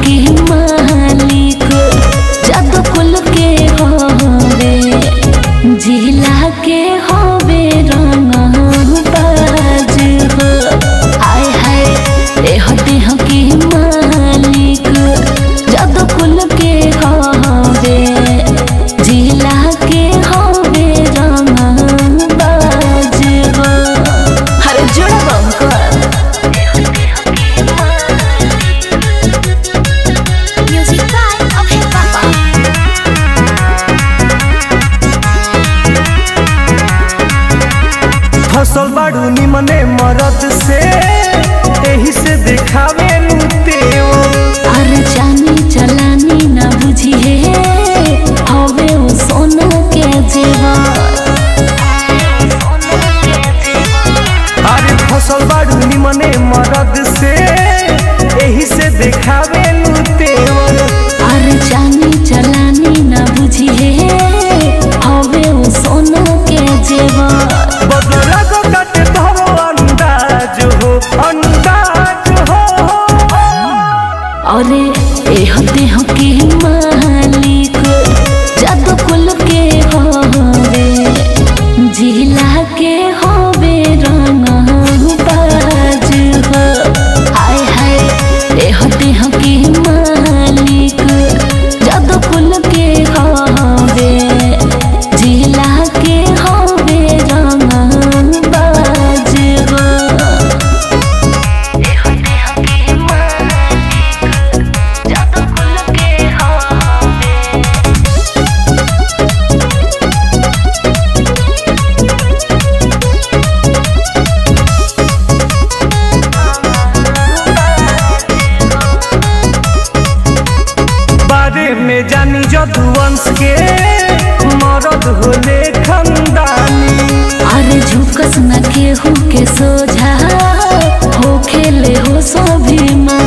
के मालिक जादू कुल के होवे जिला के होवे रंग बाज हो। आय हाय देह के मालिक जादू कुल के होवे जिला के होवे रंग बाज हो। हर जोड़ा बंकर फसल बाड़ू निमने मरद से एही से देखावे लुतेओ। अरे जानी चलानी ना बुझिए हवे वो सोना के जेवर। अरे फसल बाड़ू निमने मरद से एही से देखावे लुतेओ। अरे जानी चलानी ना बुझिए हवे वो सोना के जेवर। बदला को कट धरो अंदाज हो अंदाज हो। अरे देह के मालिक जादू कुल के होवे जिला के होवे रंग बाज हो। आय हाय देह के मालिक जादू कुल के होवे जिला के होवे रंग बाज हो। बारे में जानी जदुवंश के मरद होले खंदानी। अरे झुकस न केहू के सोझा हो खेले हो सभी माँ।